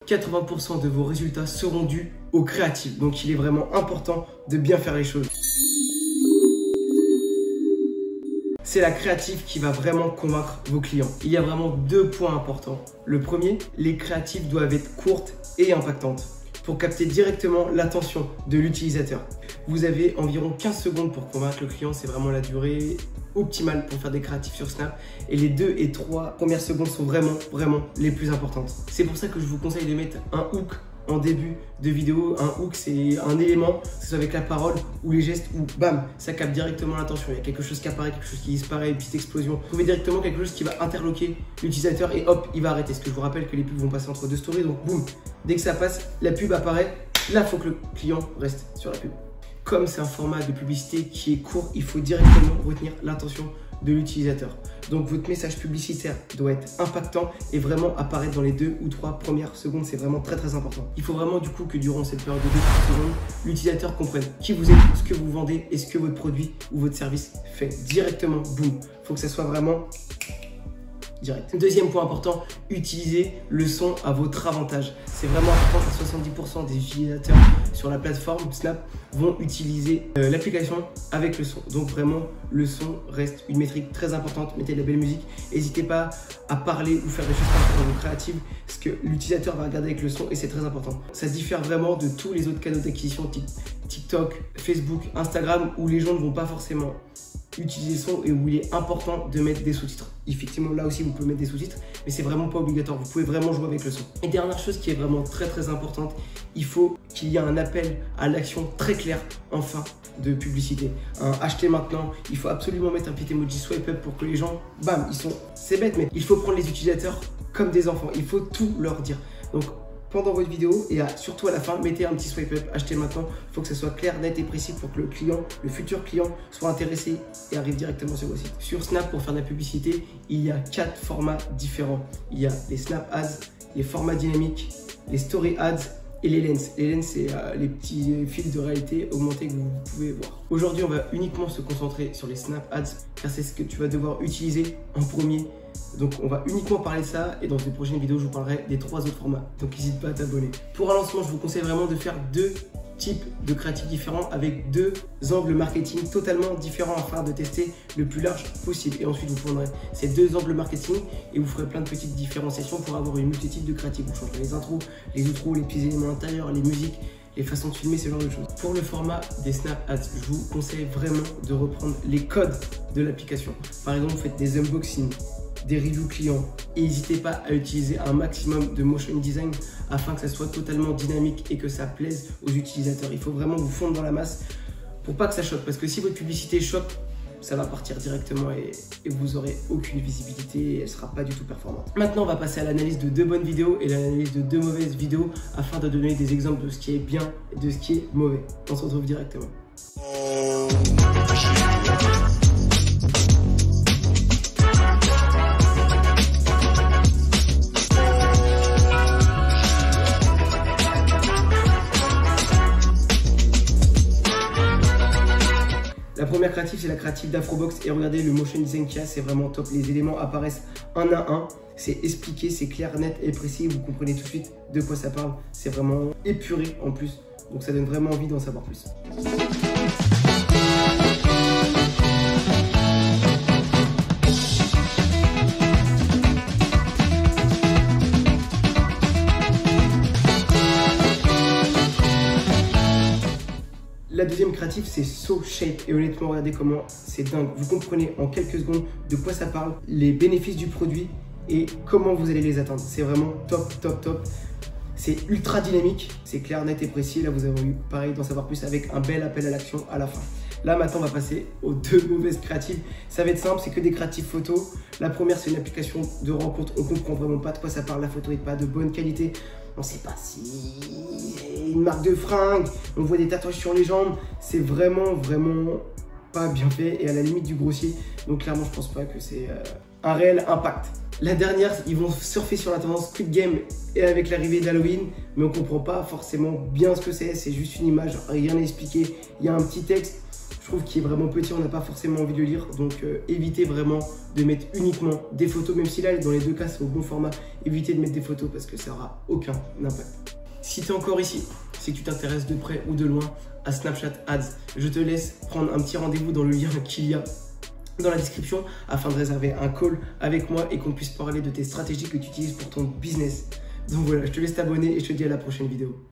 80% de vos résultats seront dus au créatif. Donc il est vraiment important de bien faire les choses. C'est la créative qui va vraiment convaincre vos clients. Il y a vraiment deux points importants. Le premier, les créatives doivent être courtes et impactantes pour capter directement l'attention de l'utilisateur. Vous avez environ 15 secondes pour convaincre le client, c'est vraiment la durée optimale pour faire des créatifs sur Snap. Et les 2 et 3 premières secondes sont vraiment les plus importantes. C'est pour ça que je vous conseille de mettre un hook en début de vidéo. Un hook, c'est un élément, que ce soit avec la parole ou les gestes, où bam, ça capte directement l'attention. Il y a quelque chose qui apparaît, quelque chose qui disparaît, une petite explosion. Vous trouvez directement quelque chose qui va interloquer l'utilisateur et hop, il va arrêter. Parce que je vous rappelle que les pubs vont passer entre deux stories, donc boum, dès que ça passe, la pub apparaît. Là, il faut que le client reste sur la pub. Comme c'est un format de publicité qui est court, il faut directement retenir l'attention de l'utilisateur. Donc votre message publicitaire doit être impactant et vraiment apparaître dans les 2 ou 3 premières secondes. C'est vraiment très important. Il faut vraiment du coup que durant cette période de 2 secondes, l'utilisateur comprenne qui vous êtes, ce que vous vendez et ce que votre produit ou votre service fait. Directement, boum. Il faut que ça soit vraiment direct. Deuxième point important, utilisez le son à votre avantage. C'est vraiment important que 70% des utilisateurs sur la plateforme Snap vont utiliser l'application avec le son. Donc vraiment, le son reste une métrique très importante. Mettez de la belle musique. N'hésitez pas à parler ou faire des choses dans vos créatives, parce que l'utilisateur va regarder avec le son et c'est très important. Ça diffère vraiment de tous les autres canaux d'acquisition, TikTok, Facebook, Instagram, où les gens ne vont pas forcément utiliser le son et où il est important de mettre des sous-titres. Effectivement, là aussi, vous pouvez mettre des sous-titres, mais c'est vraiment pas obligatoire. Vous pouvez vraiment jouer avec le son. Et dernière chose qui est vraiment très importante, il faut qu'il y ait un appel à l'action très clair en fin de publicité. Achetez maintenant, il faut absolument mettre un petit emoji swipe up pour que les gens, bam, c'est bête, mais il faut prendre les utilisateurs comme des enfants. Il faut tout leur dire. Donc, pendant votre vidéo et surtout à la fin, mettez un petit swipe up, achetez maintenant. Il faut que ce soit clair, net et précis pour que le client, le futur client, soit intéressé et arrive directement sur vos sites. Sur Snap, pour faire de la publicité, il y a 4 formats différents. Il y a les Snap Ads, les formats dynamiques, les Story Ads et les Lens. Les Lens, c'est les petits fils de réalité augmentés que vous pouvez voir. Aujourd'hui, on va uniquement se concentrer sur les Snap Ads car c'est ce que tu vas devoir utiliser en premier. Donc on va uniquement parler de ça et dans une prochaine vidéo je vous parlerai des 3 autres formats. Donc n'hésite pas à t'abonner. Pour un lancement, je vous conseille vraiment de faire 2 types de créatifs différents avec 2 angles marketing totalement différents afin de tester le plus large possible. Et ensuite vous prendrez ces 2 angles marketing et vous ferez plein de petites différenciations pour avoir une multitude de créatifs. Vous changerez les intros, les outros, les petits éléments intérieurs, les musiques, les façons de filmer, ce genre de choses. Pour le format des Snap Ads, je vous conseille vraiment de reprendre les codes de l'application. Par exemple, vous faites des unboxings, des reviews clients et n'hésitez pas à utiliser un maximum de motion design afin que ça soit totalement dynamique et que ça plaise aux utilisateurs. Il faut vraiment vous fondre dans la masse pour pas que ça choque, parce que si votre publicité choque, ça va partir directement et vous aurez aucune visibilité et elle ne sera pas du tout performante. Maintenant, on va passer à l'analyse de 2 bonnes vidéos et l'analyse de 2 mauvaises vidéos afin de donner des exemples de ce qui est bien et de ce qui est mauvais. On se retrouve directement. La première créative, c'est la créative d'Afrobox et regardez le motion design qu'il y a, c'est vraiment top. Les éléments apparaissent un à un, c'est expliqué, c'est clair, net et précis. Vous comprenez tout de suite de quoi ça parle. C'est vraiment épuré en plus, donc ça donne vraiment envie d'en savoir plus. La deuxième créative, c'est So Shape. Et honnêtement, regardez comment c'est dingue. Vous comprenez en quelques secondes de quoi ça parle, les bénéfices du produit et comment vous allez les atteindre. C'est vraiment top. C'est ultra dynamique, c'est clair, net et précis. Là, vous avez eu pareil d'en savoir plus avec un bel appel à l'action à la fin. Là, maintenant, on va passer aux 2 mauvaises créatives. Ça va être simple, c'est que des créatives photos. La première, c'est une application de rencontre. On comprend vraiment pas de quoi ça parle. La photo n'est pas de bonne qualité. On ne sait pas si une marque de fringues, on voit des tatouages sur les jambes. C'est vraiment pas bien fait et à la limite du grossier. Donc clairement, je pense pas que c'est un réel impact. La dernière, ils vont surfer sur la tendance Squid Game et avec l'arrivée d'Halloween, mais on comprend pas forcément bien ce que c'est juste une image, rien n'est expliqué. Il y a un petit texte je trouve qu'il est vraiment petit, on n'a pas forcément envie de le lire. Donc évitez vraiment de mettre uniquement des photos, même si là dans les deux cas c'est au bon format, évitez de mettre des photos parce que ça n'aura aucun impact. Si tu es encore ici, c'est que tu t'intéresses de près ou de loin à Snapchat Ads. Je te laisse prendre un petit rendez-vous dans le lien qu'il y a dans la description afin de réserver un call avec moi et qu'on puisse parler de tes stratégies que tu utilises pour ton business. Donc voilà, je te laisse t'abonner et je te dis à la prochaine vidéo.